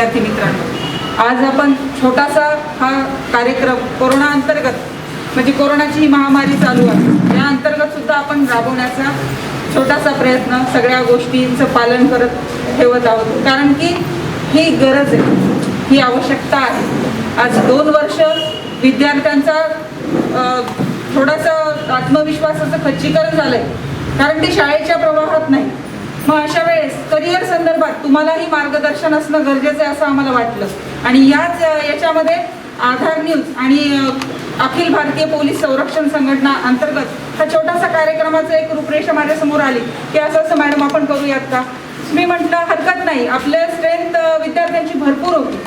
विद्यार्थी मित्रांनो, आज आपण छोटासा हा कार्यक्रम कोरोना अंतर्गत म्हणजे कोरोनाची ही महामारी चालू आहे या अंतर्गत सुद्धा आपण राबवण्याचा छोटासा प्रयत्न सगळ्या गोष्टींचं पालन करत ठेवत आहोत, कारण की ही गरज आहे, ही आवश्यकता आहे। आज 2 वर्ष विद्यार्थ्यांचा थोडासा आत्मविश्वासाचं खच्चीकरण झालंय, कारण ते शाळेच्या प्रवाहात नाही। मग अशा वेळेस करिअर संदर्भात तुम्हालाही मार्गदर्शन असणं गरजेचं आहे असं आम्हाला वाटलं, आणि याच्यामध्ये आधार न्यूज आणि अखिल भारतीय पोलीस संरक्षण संघटना अंतर्गत हा छोटासा कार्यक्रमाचा एक रूपरेषा माझ्यासमोर आली की असं मॅडम आपण करूयात का। मी म्हटलं हरकत नाही, आपल्या स्ट्रेंथ विद्यार्थ्यांची भरपूर होती,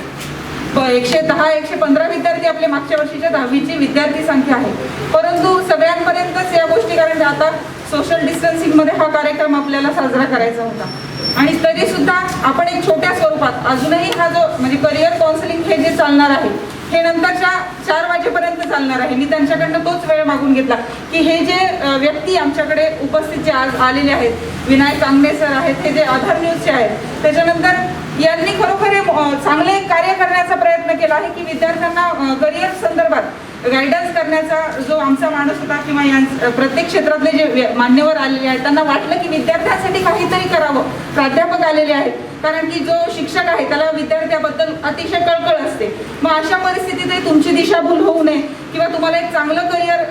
110-115 विद्यार्थी आपल्या मागच्या वर्षीच्या 10वीची विद्यार्थी संख्या आहे, परंतु सगळ्यांपर्यंतच या गोष्टी, कारण आता सोशल डिस्टन्सिंगमध्ये हा कार्यक्रम आपल्याला साजरा करायचा होता, आणि तरी सुद्धा आपण एक छोट्या स्वरूपात अजूनही हा जो म्हणजे करिअर काउन्सिलिंग हे जे चालणार आहे हे नंतरच्या 4 वाजेपर्यंत चालणार आहे। मी त्यांच्याकडनं तोच वेळ मागून घेतला की हे जे व्यक्ती आमच्याकडे उपस्थित जे आज आलेले आहेत, विनायक कांगणे सर आहेत, हे जे आधार न्यूजचे आहेत, त्याच्यानंतर यांनी खरोखर चांगले कार्य करण्याचा प्रयत्न केला आहे की विद्यार्थ्यांना करिअर संदर्भात गायडन्स करण्याचा जो आमचा माणूस होता, किंवा प्रत्येक क्षेत्रातले जे मान्यवर आलेले आहेत त्यांना वाटलं की विद्यार्थ्यांसाठी काहीतरी करावं। प्राध्यापक आलेले आहेत, कारण की जो शिक्षक आहे त्याला विद्यार्थ्याबद्दल अतिशय कळकळ असते। मग अशा परिस्थितीतही तुमची दिशाभूल होऊ नये किंवा तुम्हाला एक चांगलं करिअर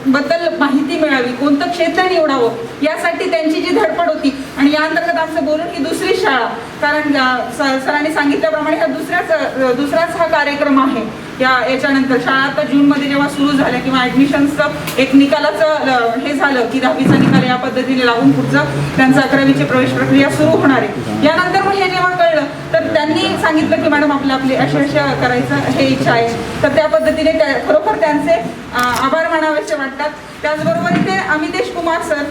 बद्दल माहिती मिळावी, कोणतं क्षेत्र निवडावं यासाठी त्यांची जी धडपड होती, आणि या अंतर्गत आमचं बोलून ही दुसरी शाळा, कारण सरांनी सांगितल्याप्रमाणे हा दुसराच हा कार्यक्रम आहे। याच्यानंतर शाळा आता जूनमध्ये जेव्हा सुरू झाल्या किंवा ॲडमिशन्सचं एक निकालाचं हे झालं की 10वीचा निकाल या पद्धतीने लागून पुढचं त्यांचं 11वीची प्रवेश प्रक्रिया सुरू होणार आहे। यानंतर मग हे जेव्हा कळलं तर त्यांनी सांगितलं की मॅडम आपली अशा करायचं हे इच्छा आहे, तर त्या पद्धतीने खरोखर त्यांचे आभार मानावेसे वाटतात। त्याचबरोबर इथे अमितेश कुमार सर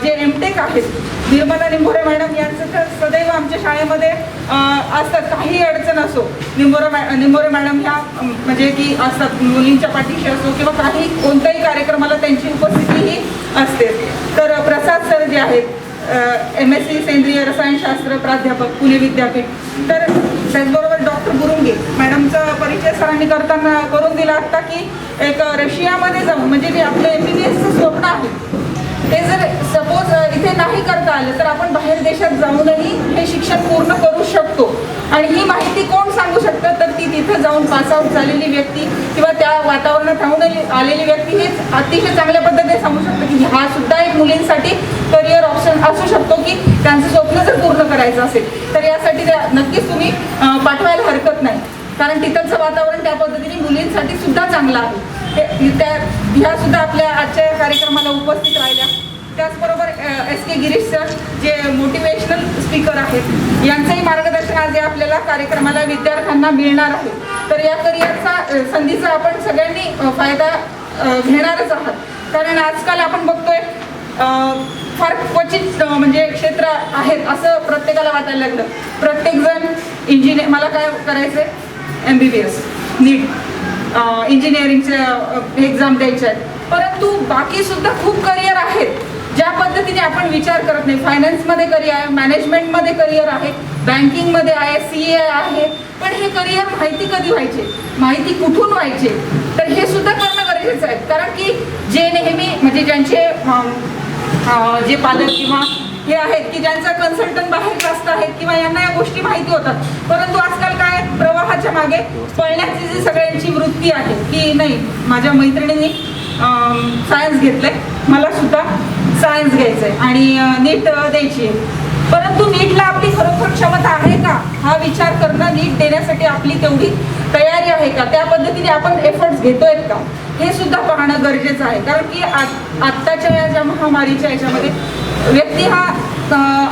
जे एमटेक आहेत, निर्मला निंभोरे मॅडम यांचं तर सदैव आमच्या शाळेमध्ये असतात, काही अडचण असो निंभोरे मॅडम ह्या म्हणजे की असतात, मुलींच्या पाठीशी असो किंवा काही कोणत्याही कार्यक्रमाला त्यांची उपस्थितीही असते। तर प्रसाद सर जे आहेत MSc सेंद्रिय रसायनशास्त्र प्राध्यापक पुणे विद्यापीठ, तर त्याचबरोबर डॉक्टर गुरुंगे मॅडमचा परिचय सरांनी करून दिला असता की एक रशियामध्ये जाऊन म्हणजे जे आपलं MBBSचं स्वप्न आहे ते जर सपोज इथे नाही करता आलं तर आपण बाहेर देशात जाऊनही हे शिक्षण पूर्ण करू शकतो, आणि ही माहिती कोण सांगू शकतं तर ती तिथं जाऊन पासआउट झालेली व्यक्ती किंवा त्या वातावरणात राहून आलेली व्यक्ती हेच अतिशय चांगल्या पद्धतीने सांगू शकतं की हा सुद्धा एक मुलींसाठी करिअर ऑप्शन असू शकतो की त्यांचं स्वप्न जर पूर्ण करायचं असेल तर यासाठी नक्कीच तुम्ही पाठवायला हरकत नाही, कारण तिथलचं वातावरण त्या पद्धतीने मुलींसाठी सुद्धा चांगलं आहे। ह्या सुद्धा आपल्या आजच्या कार्यक्रमाला उपस्थित राहिल्या। त्याचबरोबर SK गिरीश सर जे मोटिवेशनल स्पीकर आहेत, यांचंही मार्गदर्शन आज आपल्याला कार्यक्रमाला विद्यार्थ्यांना मिळणार आहे। तर या करिअरचा संधीचा आपण सगळ्यांनी फायदा घेणारच आहात, कारण आजकाल आपण बघतोय फार क्वचित म्हणजे क्षेत्र आहेत असं प्रत्येकाला वाटायला लागलं। प्रत्येकजण इंजिनियर, मला काय करायचंय MBBS नीट इंजिनिअरिंगचे एक्झाम द्यायचे आहेत, परंतु बाकी सुद्धा खूप करिअर आहेत ज्या पद्धतीने आपण विचार करत नाही। फायनान्समध्ये करिअर आहे, मॅनेजमेंटमध्ये करिअर आहे, बँकिंगमध्ये आहे, CA आहे, पण हे करिअर माहिती कधी व्हायचे, माहिती कुठून व्हायचे, तर हे सुद्धा करणं गरजेचं आहे। कारण की जे नेहमी म्हणजे ज्यांचे जे पालक किंवा हे आहेत की ज्यांचा कन्सल्टंट बाहेर जास्त आहेत किंवा यांना या गोष्टी माहिती होतात, परंतु आजकाल काय प्रवाहाच्या मागे पळण्याची जी सगळ्यांची वृत्ती आहे की नाही माझ्या मैत्रिणींनी सायन्स घेतलंय, मला सुद्धा सायन्स घ्यायचंय आणि नीट द्यायची आहे, परंतु नीटला आपली खरोखर क्षमता आहे का हा विचार करणं, नीट देण्यासाठी आपली तेवढी तयारी आहे का, त्या पद्धतीने आपण एफर्ट्स घेतोय का हे सुद्धा पाहणं गरजेचं आहे। कारण की आत्ताच्या या ज्या महामारीच्या याच्यामध्ये व्यक्ती हा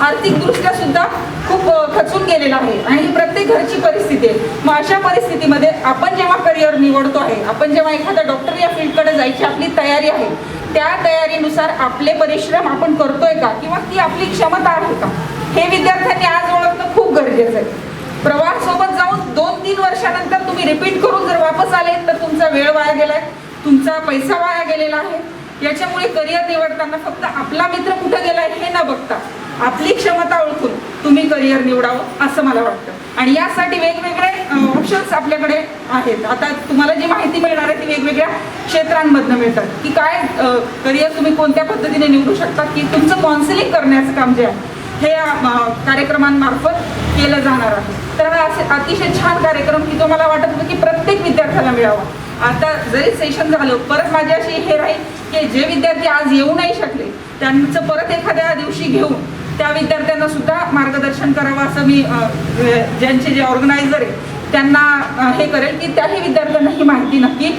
आर्थिकदृष्ट्या सुद्धा खूप खचून गेलेला आहे, आणि ही प्रत्येक घरची परिस्थिती आहे। मग अशा परिस्थितीमध्ये आपण जेव्हा करिअर निवडतो आहे, आपण जेव्हा एखाद्या डॉक्टर या फील्डकडे जायची आपली तयारी आहे, त्या तयारीनुसार आपले परिश्रम आपण करतोय का किंवा ती आपली क्षमता आहे का, हे विद्यार्थ्यांनी आज ओळखणं खूप गरजेचं आहे। प्रवाहासोबत जाऊन 2-3 वर्षानंतर तुम्ही रिपीट करून जर वापस आले तर तुमचा वेळ वाया गेलाय, तुमचा पैसा वाया गेलेला आहे। याच्यामुळे करिअर निवडताना फक्त आपला मित्र कुठे गेलाय हे न बघता आपली क्षमता ओळखून तुम्ही करिअर निवडावं असं मला वाटतं। आणि यासाठी वेगवेगळे ऑप्शन्स आपल्याकडे आहेत. आता तुम्हाला जी माहिती मिळणार आहे ती वेगवेगळ्या क्षेत्रांमधनं मिळतात, की काय करिअर तुम्ही कोणत्या पद्धतीने निवडू शकता, की तुमचं काउन्सिलिंग करण्याचं काम जे आहे हे कार्यक्रमांमार्फत केलं जाणार आहे. तर हा अतिशय छान कार्यक्रम की तो मला वाटत होतं की प्रत्येक विद्यार्थ्याला मिळावा. आता जरी सेशन झालं, परत माझी अशी हे राहील की जे विद्यार्थी आज येऊ नाही शकले त्यांचं परत एखाद्या दिवशी घेऊन त्या विद्यार्थ्यांना सुद्धा मार्गदर्शन करावं, असं मी ज्यांचे जे ऑर्गनायझर आहे त्यांना हे करेल की त्याही विद्यार्थ्यांना ही माहिती नक्की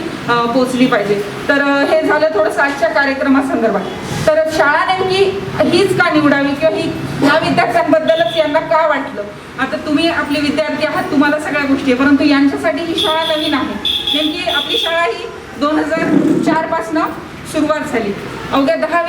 पोचली पाहिजे. तर हे झालं थोडंसं आजच्या कार्यक्रमासंदर्भात. तर शाळा नेमकी हीच का निवडावी किंवा ही ह्या विद्यार्थ्यांबद्दलच यांना का वाटलं. आता तुम्ही आपले विद्यार्थी आहात, तुम्हाला सगळ्या गोष्टी आहे, परंतु यांच्यासाठी ही शाळा नवीन आहे. नेमकी आपली शाळा ही 2004 पासनं सुरुवात झाली. अवघ्या 10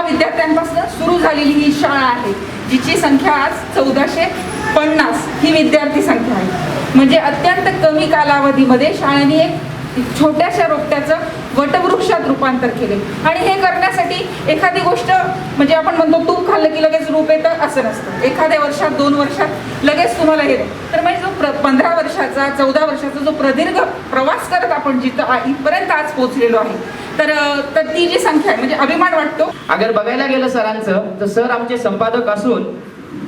विद्यार्थ्यांपासून सुरू झालेली ही शाळा आहे, जिची संख्या आज 1450 ही विद्यार्थी संख्या आहे. म्हणजे अत्यंत कमी कालावधीमध्ये शाळेने एक छोट्याशा रोपट्याचं वटवृक्षात रूपांतर केले. आणि हे करण्यासाठी एखादी गोष्ट म्हणजे आपण म्हणतो तूप खाल्लं की लगेच रूप येतं असं नसतं. एखाद्या वर्षात 2 वर्षात लगेच तुम्हाला हे. तर म्हणजे जो 15 वर्षाचा 14 वर्षाचा जो प्रदीर्घ प्रवास करत आपण जिथं इथपर्यंत आज पोहोचलेलो आहे, तर ती जी संख्या आहे म्हणजे अभिमान वाटतो. अगर बघायला गेलं सरांचं तर सर आमचे संपादक असून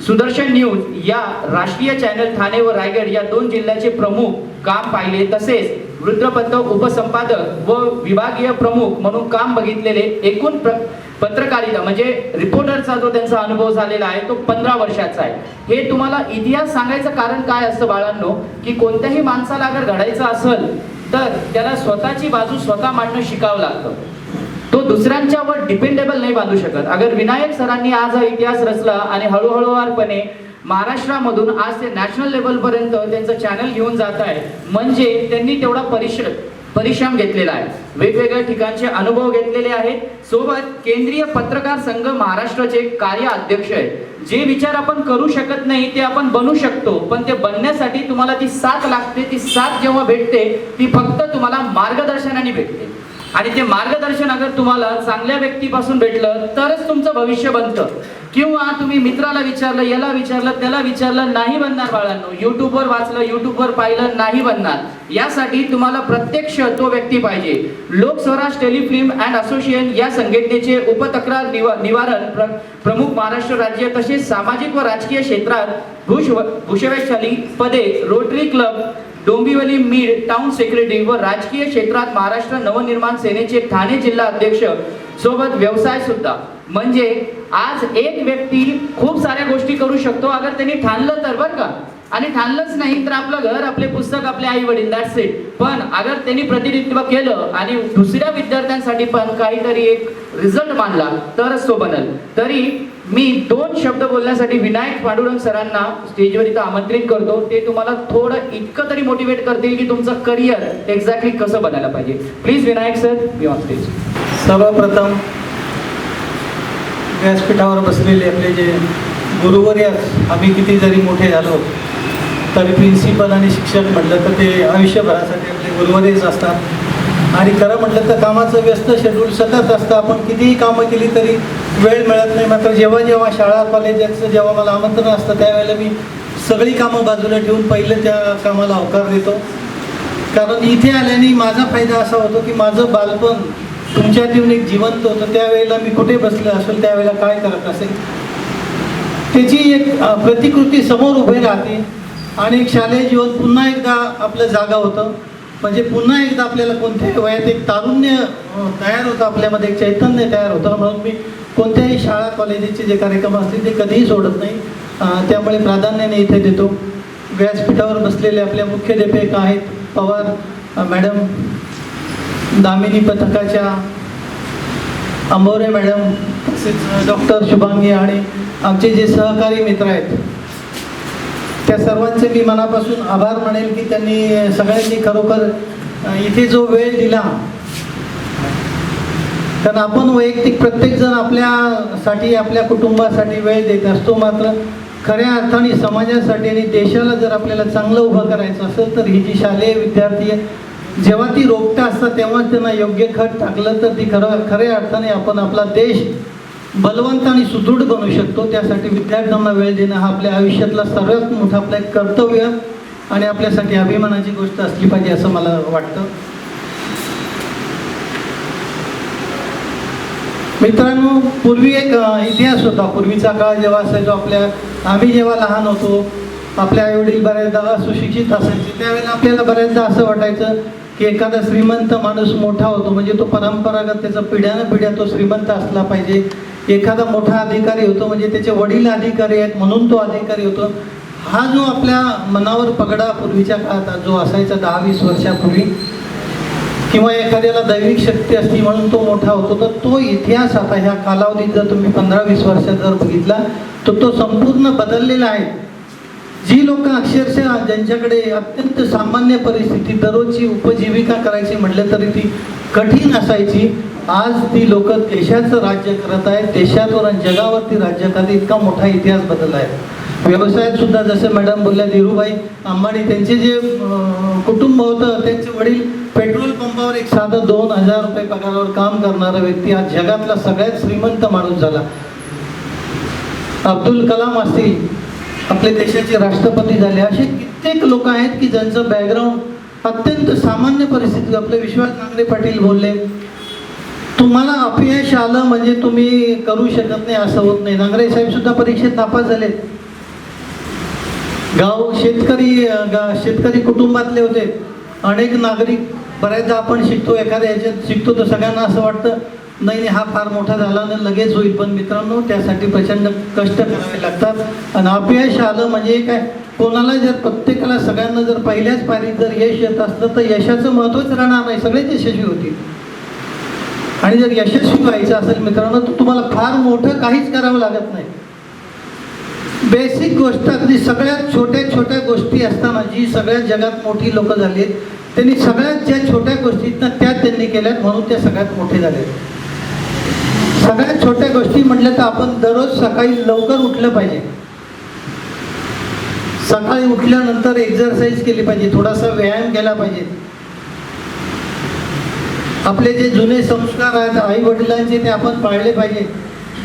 सुदर्शन न्यूज या राष्ट्रीय चॅनल ठाणे व रायगड या 2 जिल्ह्याचे प्रमुख काम पाहिले, तसेच वृत्तपत्र उपसंपादक व विभागीय प्रमुख म्हणून काम बघितलेले. एकूण पत्रकारिता म्हणजे रिपोर्टरचा जो त्यांचा अनुभव झालेला आहे तो 15 वर्षाचा आहे. हे तुम्हाला इतिहास सांगायचं कारण काय असतं बाळांनो, की कोणत्याही माणसाला अगर घडायचं असेल तर त्याला स्वतःची बाजू स्वतः मांडणं शिकावं लागतं. तो दुसऱ्यांच्यावर डिपेंडेबल नाही बांधू शकत. अगर विनायक सरांनी आज हा इतिहास रचला आणि हळूहळूवारपणे महाराष्ट्रामधून आज ते नॅशनल लेवलपर्यंत त्यांचं चॅनल घेऊन जात आहे, म्हणजे त्यांनी तेवढा परिश्रम घेतलेला आहे, वेगवेगळ्या ठिकाणचे अनुभव घेतलेले आहेत. सोबत केंद्रीय पत्रकार संघ महाराष्ट्राचे कार्य अध्यक्ष आहेत. जे विचार आपण करू शकत नाही ते आपण बनवू शकतो, पण ते बनण्यासाठी तुम्हाला ती साथ लागते. ती साथ जेव्हा भेटते ती फक्त तुम्हाला मार्गदर्शनाने भेटते. आणि ते मार्गदर्शन अगर तुम्हाला चांगल्या व्यक्तीपासून भेटलं तरच तुमचं भविष्य बनतं. किंवा तुम्ही मित्राला विचारलं, याला विचारलं, त्याला विचारलं, नाही बनणार बाळांनो. युट्यूबवर वाचलं, युट्यूबवर पाहिलं, नाही बनणार. यासाठी तुम्हाला प्रत्यक्ष तो व्यक्ती पाहिजे. लोकस्वराज टेलिफिल्म अँड असोसिएशन या संघटनेचे उपतक्रार निवारण प्रमुख महाराष्ट्र राज्य तसेच सामाजिक व राजकीय क्षेत्रात भूषवैशाली पदे, rotary club Dombivli mid town secretary व राजकीय क्षेत्रात महाराष्ट्र नवनिर्माण सेनेचे ठाणे जिल्हा अध्यक्ष, सोबत व्यवसाय सुद्धा. म्हणजे आज एक व्यक्ती खूप साऱ्या गोष्टी करू शकतो अगर त्यांनी ठाणलं तर, बरं का. आणि ठाणलंच नाही तर आपलं घर, आपले पुस्तक, आपले आई वडील, दॅट्स इट. पण अगर त्यांनी प्रतिनिधित्व केलं आणि दुसऱ्या विद्यार्थ्यांसाठी पण काहीतरी एक रिझल्ट मानला तरच तो बनल. तरी मी 2 शब्द बोलण्यासाठी विनायक पांडुरंग सरांना स्टेजवर इथं आमंत्रित करतो. ते तुम्हाला थोडं इतकं तरी मोटिवेट करतील की तुमचं करिअर एक्झॅक्टली कसं बनायला पाहिजे. Please Vinayak sir, be on stage. सर्वप्रथम व्यासपीठावर बसलेले आपले जे गुरुवर्य, आम्ही किती जरी मोठे झालो तरी प्रिन्सिपल आणि शिक्षक म्हटलं तर ते आयुष्यभरासाठी आपले गुरुवर्यच असतात. आणि खरं म्हटलं तर कामाचं व्यस्त शेड्यूल सतत असतं. आपण कितीही कामं केली तरी वेळ मिळत नाही. मात्र जेव्हा शाळा कॉलेजाचं जेव्हा मला आमंत्रण असतं त्यावेळेला मी सगळी कामं बाजूला ठेवून पहिलं त्या कामाला होकार देतो. कारण इथे आल्याने माझा फायदा असा होतो की माझं बालपण तुमच्यात येऊन एक जिवंत होतं. त्यावेळेला मी कुठे बसले असेल, त्यावेळेला काय करत असेल, त्याची एक प्रतिकृती समोर उभी राहते. आणि एक शालेय जीवन पुन्हा एकदा आपलं जागा होतं. म्हणजे पुन्हा एकदा आपल्याला कोणत्याही वयात एक तारुण्य तयार होतं, आपल्यामध्ये एक चैतन्य तयार होतं. म्हणून मी कोणत्याही शाळा कॉलेजेचे जे कार्यक्रम असतील ते कधीही सोडत नाही. त्यामुळे प्राधान्याने इथे देतो. व्यासपीठावर बसलेले आपले मुख्याध्यापक आहेत पवार मॅडम, दामिनी पथकाच्या अंबोरे मॅडम, तसेच डॉक्टर शुभांगी आणि आमचे जे सहकारी मित्र आहेत त्या सर्वांचे मी मनापासून आभार मानेल की त्यांनी सगळ्यांनी खरोखर इथे जो वेळ दिला. कारण आपण वैयक्तिक प्रत्येकजण आपल्यासाठी, आपल्या कुटुंबासाठी वेळ देत असतो. मात्र खऱ्या अर्थाने समाजासाठी आणि देशाला जर आपल्याला चांगलं उभं करायचं असेल तर ही जी शालेय विद्यार्थी आहे, जेव्हा ती रोपटं असतात तेव्हा त्यांना योग्य खत टाकलं तर ती खऱ्या अर्थाने आपण आपला देश बलवंत आणि सुदृढ बनू शकतो. त्यासाठी विद्यार्थ्यांना वेळ देणं हा आपल्या आयुष्यातला सर्वात मोठं आपलं एक कर्तव्य आणि आपल्यासाठी अभिमानाची गोष्ट असली पाहिजे असं मला वाटतं. मित्रांनो, पूर्वी एक इतिहास होता. पूर्वीचा काळ जेव्हा असायचो, आम्ही जेव्हा लहान होतो, आपल्या आईवडील बऱ्याचदा सुशिक्षित असायचे, त्यावेळेला आपल्याला बऱ्याचदा असं वाटायचं की एखादा श्रीमंत माणूस मोठा होतो म्हणजे तो परंपरागत त्याचा पिढ्यानं पिढ्या तो श्रीमंत असला पाहिजे. एखादा मोठा अधिकारी होतो म्हणजे त्याचे वडील अधिकारी आहेत म्हणून तो अधिकारी होतो. हा जो आपल्या मनावर पगडा पूर्वीच्या काळात जो असायचा 10-20 वर्षापूर्वी, किंवा एखाद्याला दैविक शक्ती असती म्हणून तो मोठा होतो, तर तो इतिहास आता ह्या कालावधीत जर तुम्ही 15-20 वर्षात जर बघितला तर तो संपूर्ण बदललेला आहे. जी लोक अक्षरशः ज्यांच्याकडे अत्यंत सामान्य परिस्थिती, दररोजची उपजीविका करायची म्हटलं तरी ती कठीण असायची, आज ती लोक देशाचं राज्य करत आहेत. देशावर आणि जगावरती राज्य करत, इतका मोठा इतिहास बदलला आहे. व्यवसायात सुद्धा जसं मॅडम बोलल्या, धीरूभाई अंबानी त्यांचे जे कुटुंब होतं, त्यांचे वडील पेट्रोल पंपावर एक साधं 2,000 रुपये पगारावर काम करणारा व्यक्ती आज जगातला सगळ्यात श्रीमंत माणूस झाला. अब्दुल कलाम असतील, आपल्या देशाचे राष्ट्रपती झाले. असे कित्येक लोक आहेत की ज्यांचं बॅकग्राऊंड अत्यंत सामान्य परिस्थिती. आपले विश्वास नांगरे पाटील बोलले, तुम्हाला अपयश आलं म्हणजे तुम्ही करू शकत नाही असं होत नाही. नांगरे साहेब सुद्धा परीक्षेत नापास झाले. शेतकरी कुटुंबातले होते. अनेक नागरिक, बऱ्याचदा आपण शिकतो, एखाद्या ह्याच्यात शिकतो तर सगळ्यांना असं वाटतं नाही हा फार मोठा झाला ना लगेच होईल. पण मित्रांनो, त्यासाठी प्रचंड कष्ट करावे लागतात. आणि अपयश आलं म्हणजे काय, कोणाला जर प्रत्येकाला सगळ्यांना जर पहिल्याच पायरीत जर यश येत असलं तर यशाचं महत्त्वच राहणार नाही, सगळेच यशस्वी होतील. आणि जर यशस्वी व्हायचं असेल मित्रांनो तर तुम्हाला फार मोठं काहीच करावं लागत नाही. बेसिक गोष्ट, अगदी सगळ्यात छोट्या छोट्या गोष्टी असताना जी सगळ्यात जगात मोठी लोक झाली त्यांनी सगळ्यात ज्या छोट्या गोष्टीत ना त्या त्यांनी केल्यात म्हणून त्या सगळ्यात मोठे झाले. सगळ्यात छोट्या गोष्टी म्हटलं तर आपण दररोज सकाळी लवकर उठलं पाहिजे. सकाळी उठल्यानंतर एक्सरसाइज केली पाहिजे, थोडासा व्यायाम केला पाहिजे. आपले जे जुने संस्कार आहेत आई वडिलांचे ते आपण पाळले पाहिजे.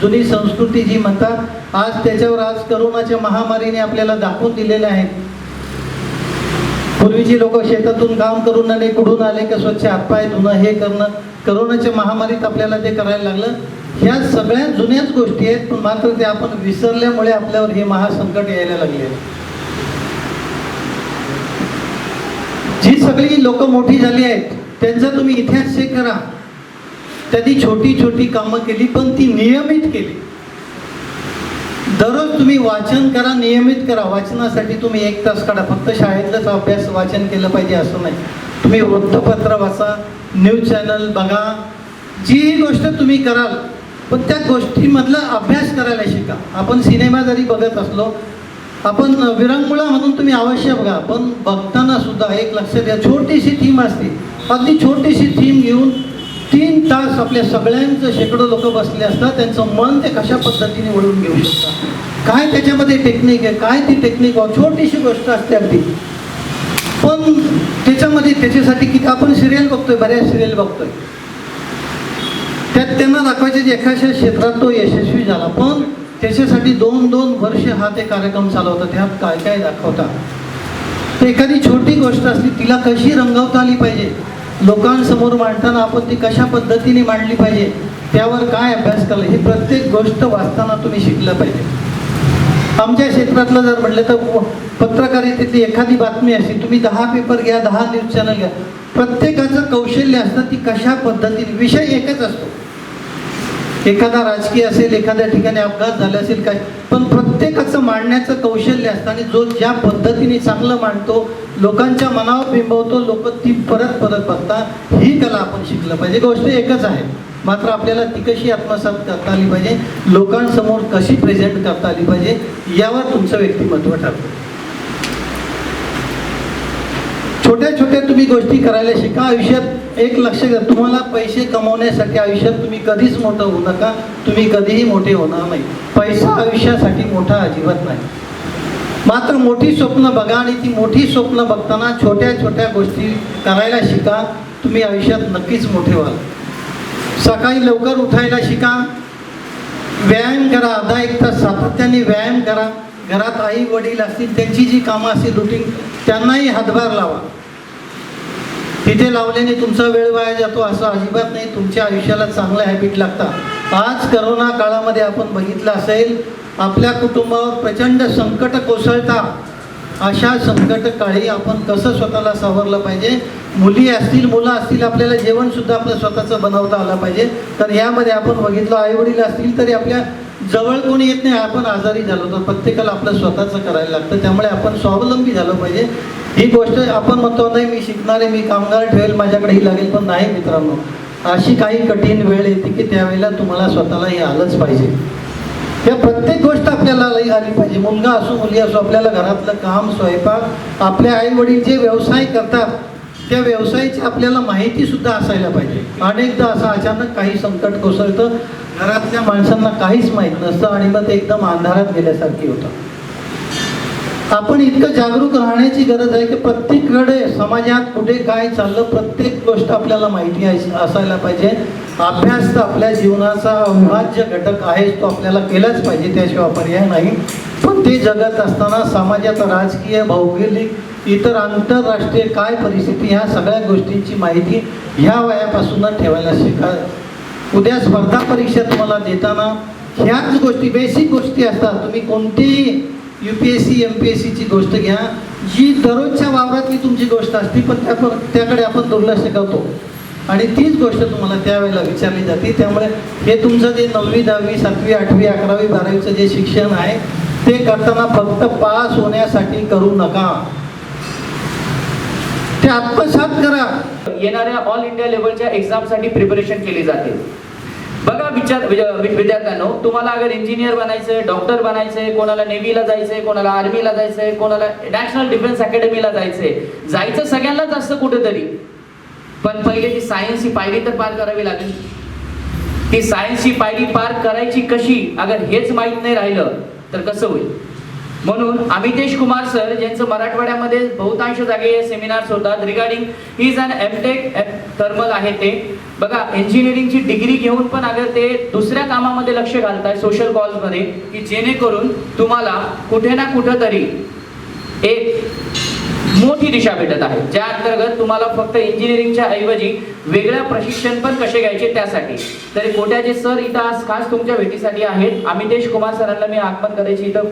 जुनी संस्कृती जी म्हणतात आज त्याच्यावर आज करोनाच्या महामारीने आपल्याला दाखवून दिलेले आहेत. पूर्वीची लोक शेतातून काम करून आले, कुठून आले का स्वच्छ हातपाय धुणं हे करणं, करोनाच्या महामारीत आपल्याला ते करायला लागलं. ह्या सगळ्या जुन्याच गोष्टी आहेत, पण मात्र ते आपण विसरल्यामुळे आपल्यावर हे महासंकट यायला लागले. जी सगळी लोक मोठी झाली आहेत त्यांचा तुम्ही इतिहास चेक करा. त्यांनी छोटी छोटी कामं केली पण ती नियमित केली. दररोज तुम्ही वाचन करा, नियमित करा. वाचनासाठी तुम्ही 1 तास काढा. फक्त शाळेतलंच अभ्यास वाचन केलं पाहिजे असं नाही. तुम्ही वृत्तपत्र वाचा, न्यूज चॅनल बघा, जी गोष्ट तुम्ही कराल पण त्या गोष्टीमधला अभ्यास करायला शिका. आपण सिनेमा जरी बघत असलो, आपण विरंगुळा म्हणून तुम्ही अवश्य बघा, पण बघताना सुद्धा एक लक्षात घ्या, छोटीशी थीम असते. अगदी छोटीशी थीम घेऊन 3 तास आपल्या सगळ्यांचं शेकडो लोक बसले असतात, त्यांचं मन ते कशा पद्धतीने वळून घेऊ शकतात. काय त्याच्यामध्ये टेक्निक आहे, काय ती टेक्निक, छोटीशी गोष्ट असते अगदी, पण त्याच्यासाठी किती आपण सिरियल बघतोय, बऱ्याच सिरियल बघतोय, त्यात त्यांना दाखवायचे जे एखाद्या क्षेत्रात तो यशस्वी झाला, पण त्याच्यासाठी 2-2 वर्ष हा ते कार्यक्रम चालवतात. त्यात काय काय दाखवतात. तर एखादी छोटी गोष्ट असली तिला कशी रंगवता आली पाहिजे, लोकांसमोर मांडताना आपण ती कशा पद्धतीने मांडली पाहिजे, त्यावर काय अभ्यास केला, ही प्रत्येक गोष्ट वाचताना तुम्ही शिकलं पाहिजे. आमच्या क्षेत्रातलं जर म्हटलं तर पत्रकारितेतली एखादी बातमी असते, तुम्ही 10 पेपर घ्या, 10 न्यूज चॅनल घ्या, प्रत्येकाचं कौशल्य असतं. ती कशा पद्धतीने, विषय एकच असतो. एखादा राजकीय असेल, एखाद्या ठिकाणी अपघात झाले असेल काय, पण प्रत्येकाचं मांडण्याचं कौशल्य असतं आणि जो ज्या पद्धतीने चांगलं मांडतो, लोकांच्या मनावर बिंबवतो, लोक ती परत बघतात. ही कला आपण शिकलं पाहिजे. गोष्ट एकच आहे, मात्र आपल्याला ती कशी आत्मसात करता आली पाहिजे, लोकांसमोर कशी प्रेझेंट करता आली पाहिजे, यावर तुमचं व्यक्तिमत्व ठरतं. छोट्या छोट्या तुम्ही गोष्टी करायला शिका. आयुष्यात एक लक्ष द्या, तुम्हाला पैसे कमवण्यासाठी आयुष्यात तुम्ही कधीच मोठं होऊ नका. तुम्ही कधीही मोठे होणार नाही. पैसा आयुष्यासाठी मोठा अजिबात नाही. मात्र मोठी स्वप्न बघा आणि ती मोठी स्वप्न बघताना छोट्या छोट्या गोष्टी करायला शिका. तुम्ही आयुष्यात नक्कीच मोठे व्हाल. सकाळी लवकर उठायला शिका. व्यायाम करा, अर्धा एक तास सातत्याने व्यायाम करा. घरात आई वडील असतील त्यांची जी कामं असतील रुटीन त्यांनाही हातभार लावा. तिथे लावल्याने तुमचा वेळ वाया जातो असं अजिबात नाही. तुमच्या आयुष्याला चांगलं हॅबिट लागतात. आज करोना काळामध्ये आपण बघितलं असेल आपल्या कुटुंबावर प्रचंड संकट कोसळता. अशा संकट काळी आपण कसं स्वतःला सावरलं पाहिजे. मुली असतील मुलं असतील आपल्याला जेवणसुद्धा आपलं स्वतःचं बनवता आलं पाहिजे. तर यामध्ये आपण बघितलं आईवडील असतील तरी आपल्या जवळ कोणी येत नाही. आपण आजारी झालो तर प्रत्येकाला आपलं स्वतःचं करायला लागतं. त्यामुळे आपण स्वावलंबी झालं पाहिजे. ही गोष्ट आपण म्हणतो नाही मी शिकणार आहे, मी कामगार ठेवेल, माझ्याकडेही लागेल. पण नाही मित्रांनो, अशी काही कठीण वेळ येते की त्यावेळेला तुम्हाला स्वतःला हे आलंच पाहिजे. त्या प्रत्येक गोष्ट आपल्याला आली पाहिजे. मुलगा असो मुली असो आपल्याला घरातलं काम स्वयंपाक आपले आई वडील जे व्यवसाय करतात त्या व्यवसायाची आपल्याला माहितीसुद्धा असायला पाहिजे. अनेकदा असं अचानक काही संकट कोसळतं, घरातल्या माणसांना काहीच माहीत नसतं आणि मग ते एकदम अंधारात गेल्यासारखी होतं. आपण इतकं जागरूक राहण्याची गरज आहे की प्रत्येककडे समाजात कुठे काय चाललं प्रत्येक गोष्ट आपल्याला माहिती असायला पाहिजे. अभ्यास तर आपल्या जीवनाचा अविभाज्य घटक आहे, तो आपल्याला केलाच पाहिजे, त्याशिवाय पर्याय नाही. पण ते जगत असताना समाजात राजकीय भौगोलिक इतर आंतरराष्ट्रीय काय परिस्थिती ह्या सगळ्या गोष्टींची माहिती ह्या वयापासूनच ठेवायला शिका. उद्या स्पर्धा परीक्षा तुम्हाला देताना ह्याच गोष्टी बेसिक गोष्टी असतात. तुम्ही कोणतीही UPSC MPSCची गोष्ट घ्या जी दररोजच्या वावरातली तुमची गोष्ट असते पण त्याकडे आपण दुर्लक्ष करतो आणि तीच गोष्ट तुम्हाला त्यावेळेला विचारली जाते. त्यामुळे हे तुमचं जे 9वी 10वी 7वी 8वी 11वी 12वीचं जे शिक्षण आहे ते करताना फक्त पास होण्यासाठी करू नका, ते आत्मसात करा. येणाऱ्या ऑल इंडिया लेवलच्या एक्झामसाठी प्रिपरेशन केली जाते. बघा विद्यार्थ्यांनो, तुम्हाला अगर इंजिनियर बनायचंय, डॉक्टर बनायचंय, कोणाला नेव्हीला जायचंय, कोणाला आर्मीला जायचंय, कोणाला नॅशनल डिफेन्स अकॅडमीला जायचं सगळ्यांनाच असतं कुठेतरी. पण पहिले ती सायन्सची पायरी तर पार करावी लागेल. ती सायन्सची पायरी पार करायची कशी अगर हेच माहीत नाही राहिलं तर कसं होईल. म्हणून अमितेश कुमार सर ज्यांचं मराठवाड्यामध्ये बहुतांश जागे सेमिनार्स होतात रिगार्डिंग ही इज अन एमटेक थर्मल आहे. ते बघा इंजिनिअरिंगची डिग्री घेऊन पण अगर ते दुसऱ्या कामामध्ये लक्ष घालताय सोशल कॉजमध्ये की जेणेकरून तुम्हाला कुठे ना कुठं तरी एक मोठी दिशा भेटत आहे ज्या अंतर्गत तुम्हाला फक्त इंजिनिअरिंगच्या ऐवजी वेगळ्या प्रशिक्षण पण कसे घ्यायचे त्यासाठी. तरी कोट्याचे सर इथं आज खास तुमच्या भेटीसाठी आहेत. अमितेश कुमार सरांना मी आगमन करायची इथं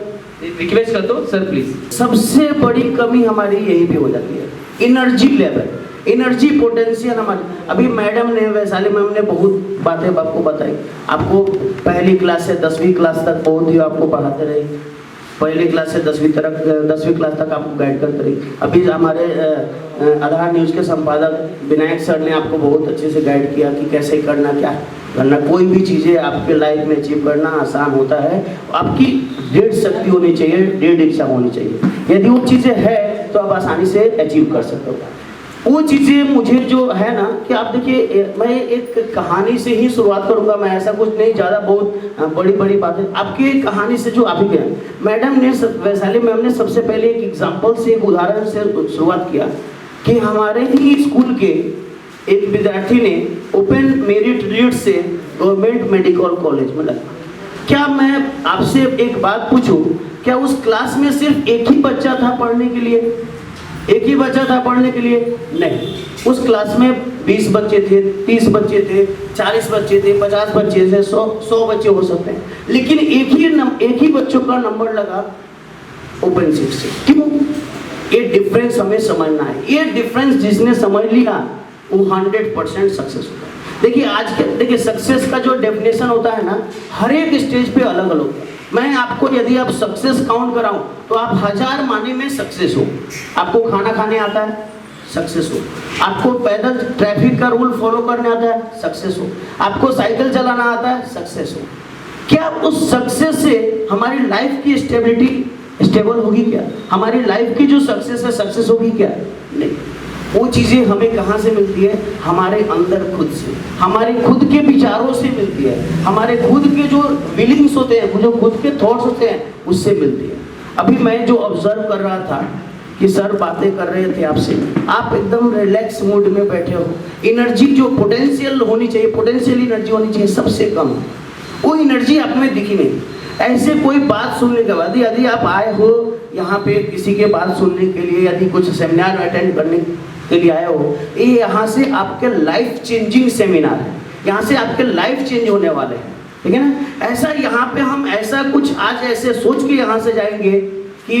रिक्वेस्ट करतो. Sir please. सबसे बड़ी कमी हमारी यही भी हो जाती है, एनर्जी लेवल, एनर्जी पोटेंशियल हमारी. अभी मैडम ने वैशाली मैम ने बहुत बातें आपको बताई. आपको पहली क्लास से 10वीं क्लास तक बहुत ही आपको पढ़ाते रहे, पहली क्लास से 10वीं क्लास तक आपको गाइड करते रहे. अभी हमारे आधार न्यूज़ के संपादक विनायक सर ने आपको बहुत अच्छे से गाइड किया कि कैसे करना, क्या करना. कोई भी चीज़ें आपके लाइफ में अचीव करना आसान होता है. आपकी दृढ़ शक्ति होनी चाहिए, दृढ़ इच्छा होनी चाहिए. यदि वो चीज़ें है तो आप आसानी से अचीव कर सकते हो. वो चीज़ें मुझे जो है ना कि आप देखिए, मैं एक कहानी से ही शुरुआत करूंगा. मैं ऐसा कुछ नहीं ज़्यादा बहुत बड़ी बड़ी बातें आपकी कहानी से जो आप ही गए. मैडम ने वैशाली मैम ने सबसे पहले एक एग्जाम्पल से, एक उदाहरण से शुरुआत किया कि हमारे ही स्कूल के एक विद्यार्थी ने ओपन मेरिट लिस्ट से गवर्नमेंट मेडिकल कॉलेज में लगा. क्या मैं आपसे एक बात पूछूं, क्या उस क्लास में सिर्फ एक ही बच्चा था पढ़ने के लिए? एक ही बच्चा था पढ़ने के लिए? नहीं, उस क्लास में 20 बच्चे थे, 30 बच्चे थे, 40 बच्चे थे, 50 बच्चे थे, 100 बच्चे हो सकते हैं. लेकिन एक ही बच्चों का नंबर लगा ओपन सीट से. क्यों? ये डिफरेंस हमें समझना है. ये डिफरेंस जिसने समझ लिया वो 100% सक्सेस होता है. देखिए सक्सेस का जो डेफिनेशन होता है ना, हर एक स्टेज पे अलग अलग है. मैं आपको यदि आप सक्सेस काउंट कराऊं तो आप 1000 माने में सक्सेस हो. आपको खाना खाने आता है, सक्सेस हो. आपको पैदल ट्रैफिक का रूल फॉलो करने आता है, सक्सेस हो. आपको साइकिल चलाना आता है, सक्सेस हो. क्या उस सक्सेस से हमारी लाइफ की स्टेबिलिटी स्टेबल होगी? क्या हमारी लाइफ की जो सक्सेस है सक्सेस होगी? क्या नहीं. वो चीज़ें हमें कहाँ से मिलती है? हमारे अंदर खुद से, हमारे खुद के विचारों से मिलती है, हमारे खुद के जो फीलिंग्स होते हैं, जो खुद के थॉट्स होते हैं, उससे मिलती है. अभी मैं जो ऑब्जर्व कर रहा था कि सर बातें कर रहे थे आपसे, आप एकदम रिलैक्स मूड में बैठे हो. एनर्जी जो पोटेंशियल होनी चाहिए, पोटेंशियल एनर्जी होनी चाहिए सबसे कम. वो एनर्जी आप में दिखी नहीं। ऐसे कोई बात सुनने के बाद यदि आप आए हो यहाँ पे किसी के बात सुनने के लिए, यदि कुछ सेमिनार अटेंड करने के लिए आए हो, ये यहाँ से आपके लाइफ चेंजिंग सेमिनार है, यहाँ से आपके लाइफ चेंज होने वाले हैं, ठीक है ना। ऐसा यहाँ पे हम ऐसा कुछ आज ऐसे सोच के यहाँ से जाएंगे कि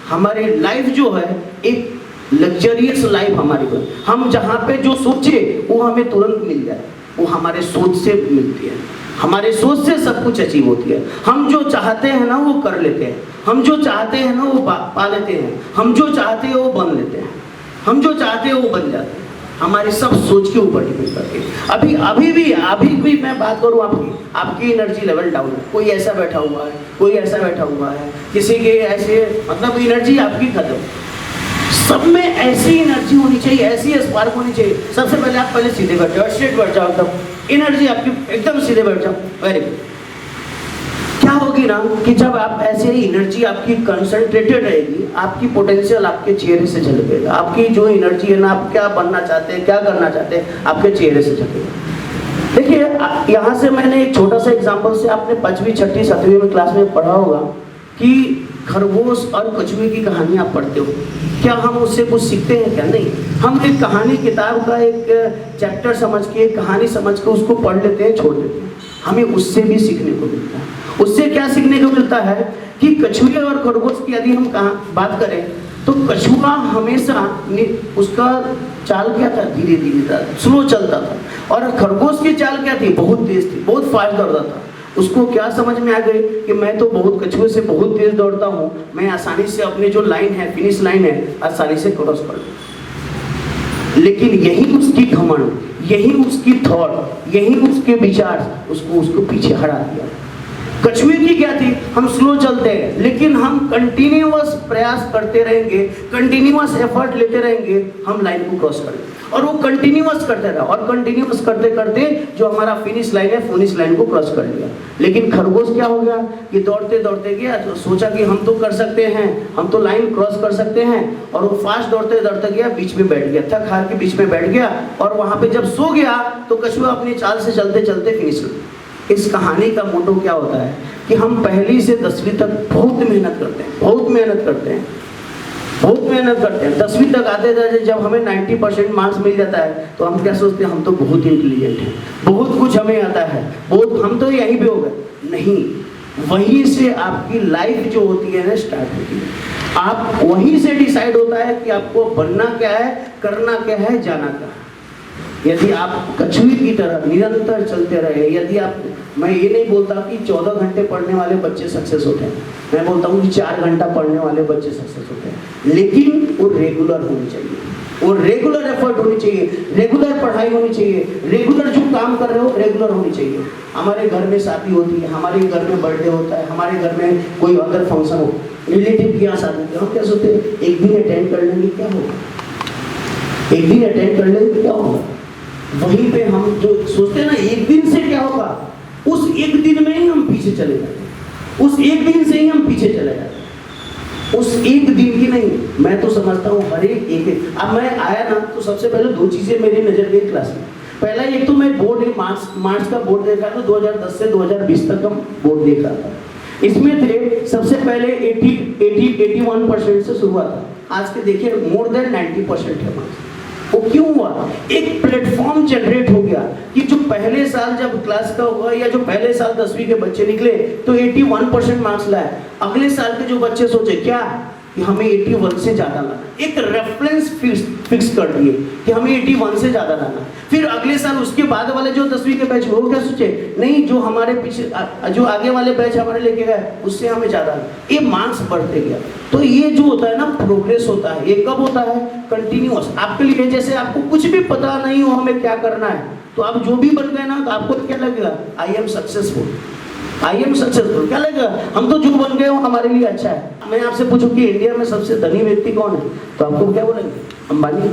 हमारी लाइफ जो है एक लग्जरियस लाइफ हमारी को, हम जहाँ पे जो सोचे वो हमें तुरंत मिल जाए, वो हमारे सोच से मिलती है, हमारे सोच से सब कुछ अचीव होती है। हम जो चाहते हैं ना वो कर लेते हैं, हम जो चाहते हैं ना वो पा लेते हैं, हम जो चाहते हैं वो बन लेते हैं, हम जो चाहते हैं वो बन जाते हैं। हमारी सब सोच के ऊपर डिपेंड करती है। अभी भी मैं बात करूँ आपकी एनर्जी लेवल डाउन है, कोई ऐसा बैठा हुआ है, कोई ऐसा बैठा हुआ है, किसी के ऐसे मतलब एनर्जी आपकी खत्म। सब में ऐसी एनर्जी होनी चाहिए, ऐसी स्पार्क होनी चाहिए। सबसे पहले आप पहले सीधे बैठ जाओ, स्ट्रेट बैठ जाओ, एकदम एनर्जी आपकी एकदम सीधे बैठ जाओ। Very good. क्या होगी ना कि जब आप ऐसे एनर्जी आपकी कंसंट्रेटेड रहेगी, आपकी पोटेंशियल आपके चेहरे से झलकेगा। आपकी जो एनर्जी है ना, आप क्या बनना चाहते हैं, क्या करना चाहते हैं, आपके चेहरे से झलकेगा। देखिए यहाँ से मैंने एक छोटा सा एग्जांपल से, आपने 5वीं 6वीं 7वीं में क्लास में पढ़ा होगा कि खरगोश और कछुए की कहानी आप पढ़ते हो। क्या हम उससे कुछ सीखते हैं? क्या नहीं। हम एक कहानी किताब का एक चैप्टर समझ के, कहानी समझ के उसको पढ़ लेते हैं, छोड़ देते हैं। हमें उससे भी सीखने को मिलता है। उससे क्या सीखने को मिलता है कि कछुए और खरगोश की यदि हम बात करें तो कछुआ हमेशा उसका चाल क्या था, धीरे धीरे था, स्लो चलता था, और खरगोश की चाल क्या थी, बहुत तेज थी, बहुत फास्ट दौड़ता था। उसको क्या समझ में आ गई कि मैं तो बहुत कछुए से बहुत तेज दौड़ता हूँ, मैं आसानी से अपनी जो लाइन है, फिनिश लाइन है, आसानी से क्रॉस कर लूँ। लेकिन यही उसकी घमंड, यही उसकी थॉट, यही उसके विचार उसको पीछे हटा दिया। कछुए की क्या थी, हम स्लो चलते हैं, लेकिन हम कंटिन्यूअस प्रयास करते रहेंगे, कंटिन्यूअस एफर्ट लेते रहेंगे, हम लाइन को क्रॉस करेंगे। और वो कंटिन्यूअस करते रहा, और कंटिन्यूअस करते करते जो हमारा फिनिश लाइन है, फिनिश लाइन को क्रॉस कर लिया। लेकिन खरगोश क्या हो गया कि दौड़ते दौड़ते गया, तो सोचा कि हम तो कर सकते हैं, हम तो लाइन क्रॉस कर सकते हैं, और वो फास्ट दौड़ते दौड़ते गया, बीच में बैठ गया, थक हार के बीच में बैठ गया, और वहां पे जब सो गया तो कछुआ अपनी चाल से चलते चलते फिनिश हो गया। इस कहानी का मोटो क्या होता है कि हम पहली से 10वीं तक बहुत मेहनत करते हैं, बहुत मेहनत करते हैं, बहुत मेहनत करते हैं। 10वीं तक आते जाते जब हमें 90% मार्क्स मिल जाता है तो हम क्या सोचते हैं, हम तो बहुत इंटेलिजेंट हैं, बहुत कुछ हमें आता है, बहुत, हम तो यहीं पे हो गए। नहीं, वहीं से आपकी लाइफ जो होती है ना स्टार्ट होती है। आप वहीं से डिसाइड होता है कि आपको बनना क्या है, करना क्या है, जाना क्या है। यदि आप कछुए की तरह निरंतर चलते रहे, यदि आप, मैं ये नहीं बोलता कि 14 घंटे पढ़ने वाले बच्चे सक्सेस होते हैं, मैं बोलता हूँ कि 4 घंटा पढ़ने वाले बच्चे सक्सेस होते हैं, लेकिन वो रेगुलर होनी चाहिए, वो रेगुलर एफर्ट होनी चाहिए, रेगुलर पढ़ाई होनी चाहिए, रेगुलर जो काम कर रहे हो रेगुलर होनी चाहिए। हमारे घर में शादी होती है, हमारे घर में बर्थडे होता है, हमारे घर में कोई अदर फंक्शन हो, रिलेटिव की यहाँ शादी, हम क्या सोचते हैं, एक दिन अटेंड कर लेंगे क्या होगा, एक दिन अटेंड कर लेंगे क्या होगा। वहीं पे हम जो सोचते हैं ना एक दिन से क्या होगा, उस एक दिन में ही हम पीछे चले जाते हैं, उस एक दिन से ही हम पीछे चले जाते हैं, उस एक दिन की नहीं। मैं तो समझता हूँ हर एक अब मैं आया ना तो सबसे पहले 2 चीजें मेरी नजर गई क्लास में। पहला एक तो मैं बोर्ड मार्च का बोर्ड देखा था, 2010 से 2020 तक का बोर्ड देख रहा था। इसमें थे सबसे पहले 81% से शुरुआत था, आज के देखिए मोर देन 90% है मार्क्स। वो क्यों हुआ, एक प्लेटफॉर्म जनरेट हो गया कि जो पहले साल जब क्लास का हुआ या जो पहले साल 10वीं के बच्चे निकले तो 81% मार्क्स लाए, अगले साल के जो बच्चे सोचे क्या कि हमें 81 से ज्यादा लाना, एक रेफरेंस फिक्स कर दिए कि हमें 81 से ज्यादा लाना। फिर अगले साल उसके बाद वाले जो 10वीं के बैच वो क्या सोचे, नहीं जो हमारे पीछे जो आगे वाले बैच हमारे लेके गए उससे हमें ज्यादा, ये मार्क्स बढ़ते गया। तो ये जो होता है ना प्रोग्रेस होता है, ये कब होता है, कंटिन्यूअस। आपके लिए जैसे आपको कुछ भी पता नहीं हो हमें क्या करना है, तो आप जो भी बन गए ना तो आपको क्या लगेगा, I am successful, I am successful, क्या लगेगा, हम तो जो बन गए हो हमारे लिए अच्छा है। मैं आपसे पूछूं कि इंडिया में सबसे धनी व्यक्ति कौन है, तो आपको क्या बोलेंगे, अंबानी।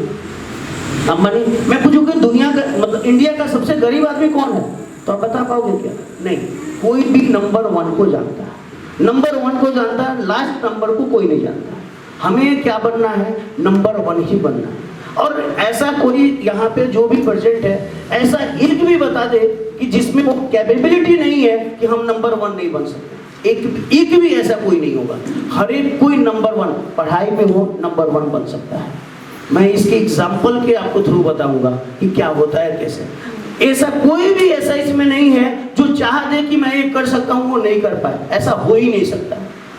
अंबानी। मैं पूछूं कि दुनिया का मतलब इंडिया का सबसे गरीब आदमी कौन है, तो आप बता पाओगे क्या, नहीं। कोई भी नंबर 1 को जानता है, नंबर 1 को जानता है, लास्ट नंबर को कोई नहीं जानता। हमें क्या बनना है, नंबर 1 ही बनना है। और ऐसा कोई यहाँ पे जो भी प्रेजेंट है, ऐसा एक भी बता दे कि जिसमें वो कैपेबिलिटी नहीं है कि हम नंबर 1 नहीं बन सकते। एक भी ऐसा कोई नहीं होगा। हर एक कोई नंबर 1 पढ़ाई में हो, नंबर 1 बन सकता है। मैं इसके एग्जाम्पल के आपको थ्रू बताऊंगा कि क्या होता है, कैसे। ऐसा कोई भी ऐसा इसमें नहीं है जो चाह दे कि मैं ये कर सकता हूँ वो नहीं कर पाए, ऐसा हो ही नहीं सकता।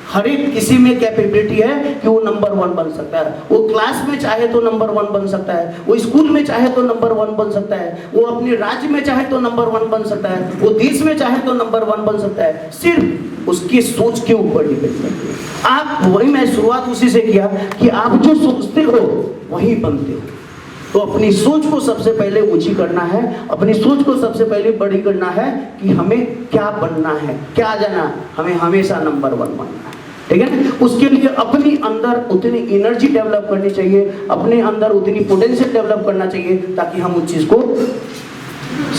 हर एक किसी में कैपेबिलिटी है कि वो नंबर 1 बन सकता है। वो क्लास में चाहे तो नंबर 1 बन सकता है, वो स्कूल में चाहे तो नंबर 1 बन सकता है, वो अपने राज्य में चाहे तो नंबर 1 बन सकता है, वो देश में चाहे तो नंबर 1 बन सकता है। सिर्फ उसकी सोच के ऊपर डिपेंड करती है। आप वही, मैं शुरुआत उसी से किया कि आप जो सोचते हो वही बनते हो। तो अपनी सोच को सबसे पहले ऊंची करना है, अपनी सोच को सबसे पहले बड़ी करना है कि हमें क्या बनना है, क्या जाना, हमें हमेशा नंबर 1 बनना है, ठीक है ना। उसके लिए अपनी अंदर उतनी एनर्जी डेवलप करनी चाहिए, अपने अंदर उतनी पोटेंशियल डेवलप करना चाहिए ताकि हम उस चीज को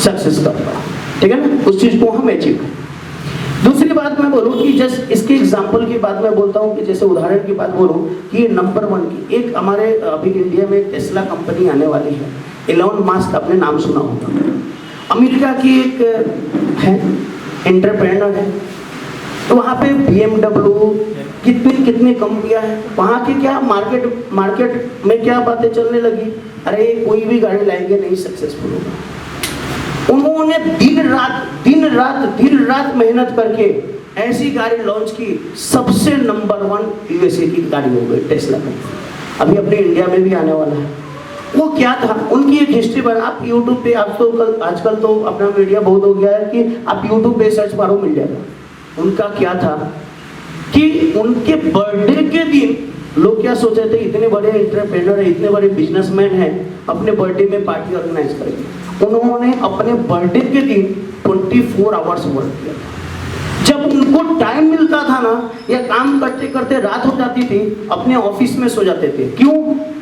सक्सेस कर पाए, ठीक है ना, उस चीज को हम अचीव करें। दूसरी बात मैं बोलूं कि जस्ट इसके एग्जांपल की बात मैं बोलता हूं कि जैसे उदाहरण की बात बोलूं कि ये नंबर 1 की एक हमारे अभी इंडिया में टेस्ला कंपनी आने वाली है। एलोन मस्क, आपने नाम सुना होगा, अमेरिका की एक है, एंटरप्रेन्योर है। तो वहाँ पे BMW कितनी कंपनियां हैं, वहाँ की क्या मार्केट में क्या बातें चलने लगी, अरे कोई भी गाड़ी लाएंगे नहीं सक्सेसफुल होगा। उन्होंने दिन रात मेहनत करके ऐसी गाड़ी लॉन्च की, सबसे नंबर 1 USA की गाड़ी हो गई टेस्ला में। अभी अपने इंडिया में भी आने वाला है। वो क्या था, उनकी एक हिस्ट्री बना, आप यूट्यूब पे आजकल तो अपना मीडिया बहुत हो गया है कि आप यूट्यूब पे सर्च मारो मिल जाएगा। उनका क्या था कि उनके बर्थडे के दिन लोग क्या सोचे थे, इतने बड़े एंटरप्रेन्योर है, इतने बड़े बिजनेसमैन हैं, अपने बर्थडे में पार्टी ऑर्गेनाइज करेंगे। उन्होंने अपने बर्थडे के दिन 24 आवर्स वर्क किया था। जब उनको टाइम मिलता था ना, या काम करते करते रात हो जाती थी, अपने ऑफिस में सो जाते थे। क्यों?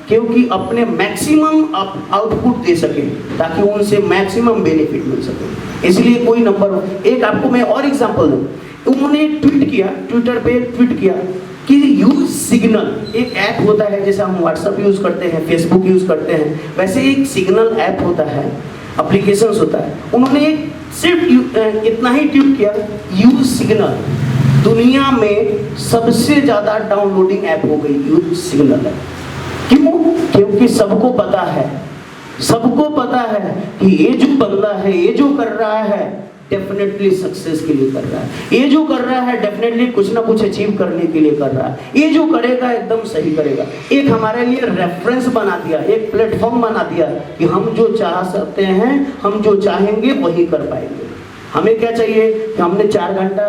क्योंकि अपने मैक्सिमम आउटपुट दे सके ताकि उनसे मैक्सिमम बेनिफिट मिल सके। इसलिए कोई नंबर एक आपको मैं और एग्जांपल दूं, उन्होंने ट्वीट किया, ट्विटर पे ट्वीट किया कि यूज सिग्नल, एक ऐप होता है जैसे हम व्हाट्सएप यूज करते हैं, फेसबुक यूज करते हैं, वैसे एक सिग्नल ऐप होता है, एप्लीकेशंस होता है। उन्होंने सिर्फ इतना ही ट्वीट किया, यूज सिग्नल दुनिया में सबसे ज्यादा डाउनलोडिंग ऐप हो गई, यूज सिग्नल है। क्यों? क्योंकि सबको पता है कि ये जो बंदा है, ये जो कर रहा है डेफिनेटली सक्सेस के लिए कर रहा है, ये जो कर रहा है डेफिनेटली कुछ ना कुछ अचीव करने के लिए कर रहा है, ये जो करेगा एकदम सही करेगा। एक हमारे लिए रेफरेंस बना दिया, एक प्लेटफॉर्म बना दिया कि हम जो चाह सकते हैं, हम जो चाहेंगे वही कर पाएंगे। हमें क्या चाहिए कि हमने 4 घंटा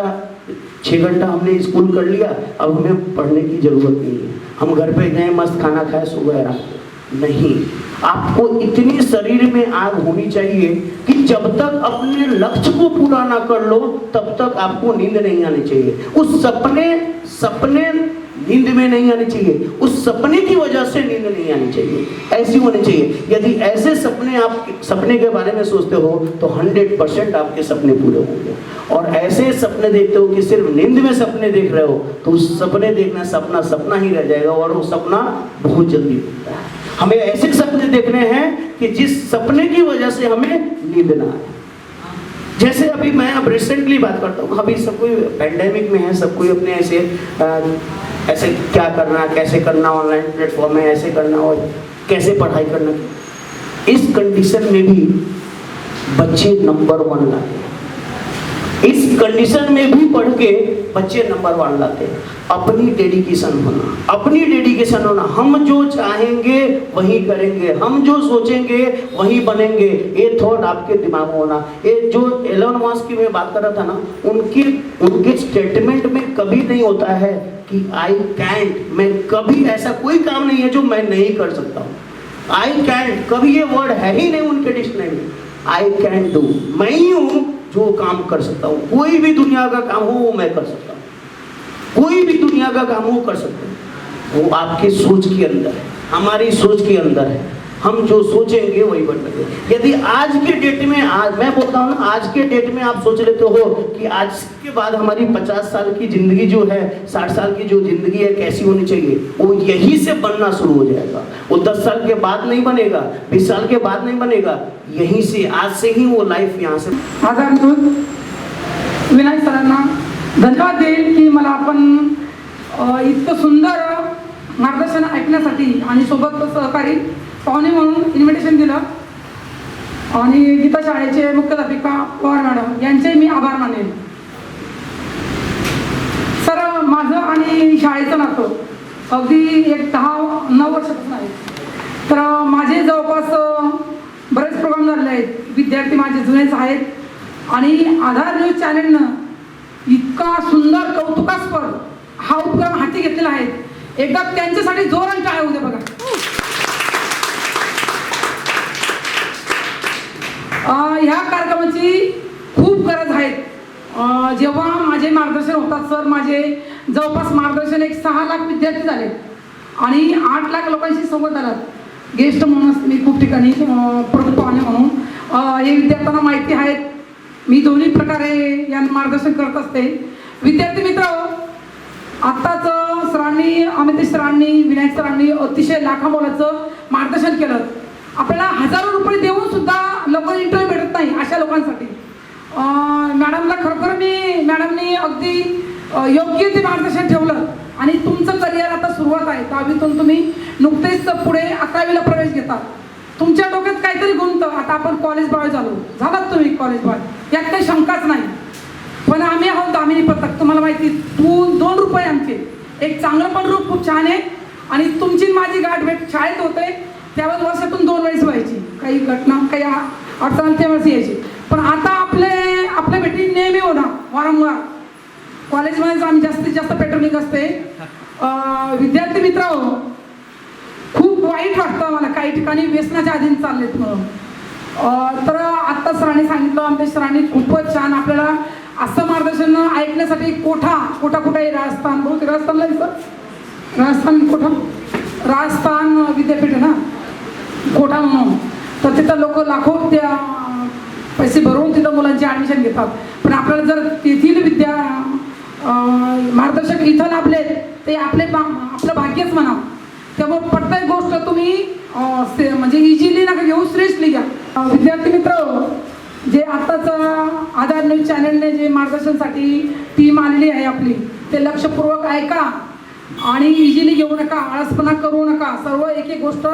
6 घंटा हमने स्कूल कर लिया, अब हमें पढ़ने की जरूरत नहीं है, हम घर पे गए मस्त खाना खाए सो गए रात को। नहीं, आपको इतनी शरीर में आग होनी चाहिए कि जब तक अपने लक्ष्य को पूरा ना कर लो तब तक आपको नींद नहीं आनी चाहिए। उस सपने नींद में नहीं आनी चाहिए, उस सपने की वजह से नींद नहीं आनी चाहिए, ऐसी होनी चाहिए। यदि ऐसे सपने के बारे में सोचते हो तो 100% आपके सपने पूरे होंगे। और ऐसे सपने देखते हो कि सिर्फ नींद में सपने देख रहे हो तो उस सपने देखना सपना ही रह जाएगा और वो सपना बहुत जल्दी होता है। हमें ऐसे सपने देखने हैं कि जिस सपने की वजह से हमें नींद ना आए। जैसे अभी मैं अब रिसेंटली बात करता हूँ, अभी सब कोई पैंडेमिक में है, सब कोई अपने ऐसे क्या करना, कैसे करना, ऑनलाइन प्लेटफॉर्म में ऐसे करना और कैसे पढ़ाई करना। इस कंडीशन में भी बच्चे नंबर 1 लाते हैं, इस कंडीशन में भी पढ़ के बच्चे नंबर 1 लाते हैं। अपनी डेडिकेशन होना, हम जो चाहेंगे वही करेंगे, हम जो सोचेंगे वही बनेंगे, ये थॉट आपके दिमाग में होना। ये जो एलोन मस्क की मैं बात कर रहा था ना, उनके स्टेटमेंट में कभी नहीं होता है कि आई कैंट, मैं कभी ऐसा कोई काम नहीं है जो मैं नहीं कर सकता हूँ। आई कैंट कभी ये वर्ड है ही नहीं उनके डिक्शनरी में। आई कैन डू, मैं ही हूँ जो काम कर सकता हूँ। कोई भी दुनिया का काम हो वो मैं कर सकता हूँ, कोई भी दुनिया का काम हो कर सकते हैं। वो आपके सोच के अंदर है, हमारी सोच के अंदर है। हम जो सोचेंगे वही बनेंगे। यदि आज के डेट में, आज मैं बोलता हूँ ना, आज के डेट में आप सोच लेते हो कि आज के बाद हमारी 50 साल की जिंदगी जो है, 60 साल की जो जिंदगी है कैसी होनी चाहिए, वो यहीं से बनना शुरू हो जाएगा। वो 10 साल के बाद नहीं बनेगा, 20 साल के बाद नहीं बनेगा, यहीं से, आज से ही वो लाईफ यहाँ से। आधार दूध विनायक सरांना धन्यवाद देईल की मला आपण इतकं सुंदर मार्गदर्शन ऐकण्यासाठी आणि सोबत सहकारी पाहुणे म्हणून इन्व्हिटेशन दिलं आणि गीता शाळेचे मुख्याध्यापिका पवार मॅडम यांचे मी आभार मानेन। सर, माझं आणि शाळेचं नातं अगदी एक 10-9 वर्षापासून आहे। तर माझे जवळपास बरेच प्रोग्राम झालेले आहेत, विद्यार्थी माझे जुनेच आहेत आणि आधार न्यूज चॅनलनं इतका सुंदर कौतुकास्पद हा उपक्रम हाती घेतलेला आहे। एकदा त्यांच्यासाठी जोरात टाळ्या होऊ दे बघा। ह्या कार्यक्रमाची खूप गरज आहे। जेव्हा माझे मार्गदर्शन होतात सर, माझे जवळपास मार्गदर्शन एक 6 लाख विद्यार्थी झाले आणि 8 लाख लोकांशी संवाद झालात। गेस्ट म्हणून मी खूप ठिकाणी प्रमुख पाहुणे म्हणून हे विद्यार्थ्यांना माहिती आहेत। मी दोन्ही प्रकारे या मार्गदर्शन करत असते। विद्यार्थी मित्र, आत्ताच सरांनी, अमितेश सरांनी, विनायक सरांनी अतिशय लाखामोलाचं मार्गदर्शन केलं। आपल्याला हजारो रुपये देऊन सुद्धा लोक इंटरव्ह्यू भेटत नाही अशा लोकांसाठी। मॅडमला खरोखर मॅडमनी अगदी योग्य ते मार्गदर्शन ठेवलं आणि तुमचं करिअर आता सुरुवात आहे। 10वीतून तुम्ही नुकतेच पुढे 11वीला प्रवेश घेतात। तुमच्या डोक्यात काहीतरी गुंततं, आता आपण कॉलेज बॉय झालात तुम्ही कॉलेज बॉय, यात काही शंकाच नाही। पण आम्ही आहोत दामिनी पथक, तुम्हाला माहिती, 2 रुपये आमचे, एक चांगलं पण रूप खूप छान आहे आणि तुमची माझी गाठ भेट शाळेत होते त्यावेळेस वर्षातून 2 वेळेस व्हायची। काही घटना, काही अडचण त्यावेळेस यायची, पण आता आपल्या भेटी नेहमी होणार वारंवार। कॉलेजमध्येच आम्ही जास्तीत जास्त पेट्रोलिंग असते। विद्यार्थी मित्र, खूप वाईट वाटतं मला, काही ठिकाणी व्यसनाच्या अधीन चाललेत म्हणून। तर आत्ता सरांनी सांगितलं, आमच्या सरांनी खूपच छान आपल्याला असं मार्गदर्शन ऐकण्यासाठी कोठा कुठे आहे, राजस्थान, बहुत राजस्थानला सर, राजस्थान विद्यापीठ आहे ना कोठा म्हणून, तर तिथं लोक लाखो त्या पैसे भरून तिथं मुलांची ॲडमिशन घेतात। पण आपल्याला जर तेथील मार्गदर्शक इथं लाभले ते आपलं भाग्यच म्हणा। त्यामुळे प्रत्येक गोष्ट तुम्ही म्हणजे इझिली नका घेऊ, सिरियसली घ्या। विद्यार्थी मित्र, जे आत्ताच आधार न्यूज चॅनलने जे मार्गदर्शनसाठी टीम आलेली आहे आपली, ते लक्षपूर्वक ऐका आणि इझिली घेऊ नका, आळसपणा करू नका। सर्व एक गोष्ट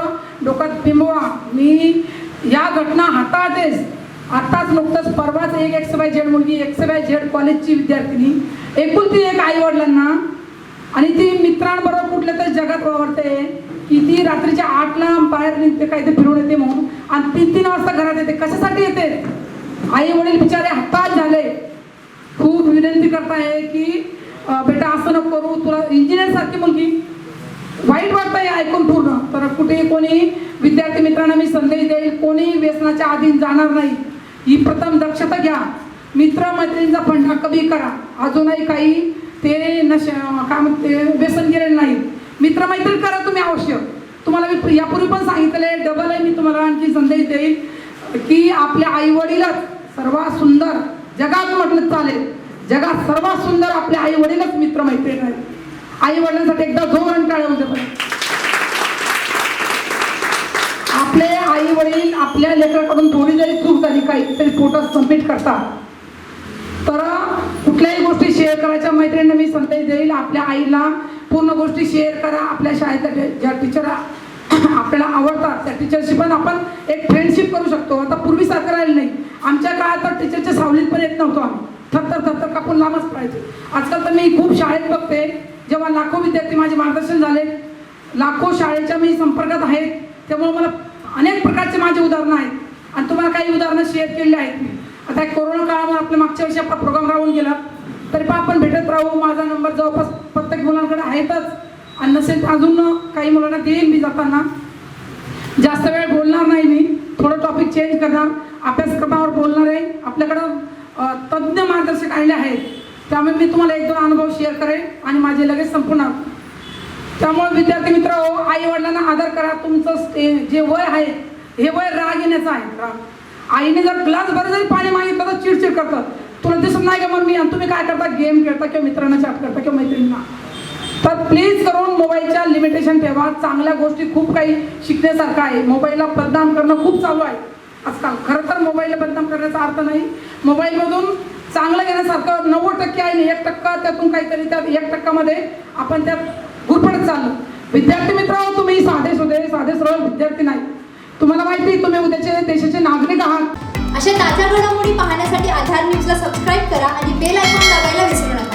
डोक्यात बिंबवा। मी या घटना हाताळतेच। आत्ताच नुकतंच परवाच एक XYZ मुलगी, XYZ कॉलेजची विद्यार्थिनी, एकुलती एक आई वडिलांना, आणि ती मित्रांबरोबर कुठल्या तरी जगात वावरते की ती रात्रीच्या 8ला बाहेर निघते, काहीतरी फिरून येते म्हणून, आणि 3-3 वाजता घरात येते। कशासाठी येते? आई वडील बिचारे हताश झाले, खूप विनंती करताय की बेटा असं नको करू, तुला इंजिनियर सारखी मुलगी। वाईट वाटतंय ऐकून पूर्ण। तर कुठे कोणी विद्यार्थी मित्रांना मी संदेश देईल, कोणी व्यसनाच्या अधीन जाणार नाही, ही प्रथम दक्षता घ्या। मित्र-मैत्रिणींचा फंडा कमी करा। अजूनही काही ते काय म्हणते व्यसन गेलेले नाही, मित्रमैत्री करा तुम्ही अवश्य। तुम्हाला मी यापूर्वी पण सांगितले, डबल आहे मी तुम्हाला आणखी संदेश देईल की आपल्या आई वडीलच सर्वात सुंदर, जगात म्हटलं चालेल, जगात सर्वात सुंदर आपले आई वडीलच मित्रमैत्रीण आहेत। आई वडिलांसाठी एकदा जोराने टाळ्या होऊ दे। आपले आई वडील आपल्या लेकराकडून थोडी जरी चूक झाली, काहीतरी फोटो सबमिट करतात, तर कुठल्याही गोष्टी शेअर करायच्या। मैत्रिणींना मी संदेश देईल, आपल्या आईला पूर्ण गोष्टी शेअर करा। आपल्या शाळेतल्या ज्या टीचर आपल्याला आवडतात त्या टीचरशी पण आपण एक फ्रेंडशिप करू शकतो। आता पूर्वीसारखं राहिलं नाही। आमच्या काळात तर टीचरच्या सावलीत पण येत नव्हतो आम्ही, थर कापून लांबच पडायचे। आजकाल तर मी खूप शाळेत बघते, जेव्हा लाखो विद्यार्थी माझे मार्गदर्शन झाले, लाखो शाळेच्या मी संपर्कात आहेत, त्यामुळे मला अनेक प्रकारचे माझे उदाहरणं आहेत आणि तुम्हाला काही उदाहरणं शेअर केलेली आहेत मी। आता कोरोना काळामध्ये आपल्या मागच्या वर्षी आपला प्रोग्राम राहून गेला, तरी पण आपण भेटत राहू। माझा नंबर जवळपास प्रत्येक मुलांकडे आहेतच, आणि नसेल अजून काही मुलांना देईन मी जाताना। जास्त वेळ बोलणार नाही मी, थोडं टॉपिक चेंज करणार, अभ्यासक्रमावर बोलणार आहे। आपल्याकडं तज्ज्ञ मार्गदर्शक आलेले आहेत, त्यामुळे मी तुम्हाला 1-2 अनुभव शेअर करेन आणि माझे लगेच संपणार। त्यामुळे विद्यार्थी मित्र आई वडिलांना आदर करा. तुमचं जे वय आहे हे वय राग येण्याचं आहे. राग आईने जर ग्लास भर जरी पाणी मागितलं तर चिडचिड करतात. तुला दिसत नाही का मम्मी, आणि तुम्ही काय करता, गेम खेळता किंवा मित्रांना चॅट करता किंवा मैत्रिणींना. तर प्लीज करून मोबाईलच्या लिमिटेशन ठेवा. चांगल्या गोष्टी खूप काही शिकण्यासारखं आहे. मोबाईलला बदनाम करणं खूप चालू आहे आजकाल. खरं तर मोबाईलला बदनाम करण्याचा अर्थ नाही. मोबाईलमधून चांगलं घेण्यासारखं 90% आहे आणि 1% त्यातून काहीतरी त्या 1% आपण त्यात गुरफटत चाललो. विद्यार्थी मित्र तुम्ही साधे सरळ विद्यार्थी नाही. तुम्हाला माहिती तुम्ही उद्याचे देशाचे नागरिक आहात. अशा ताज्या घडामोडी पाहण्यासाठी आधार न्यूजला सबस्क्राईब करा आणि बेल आयकॉन दाबायला विसरू नका.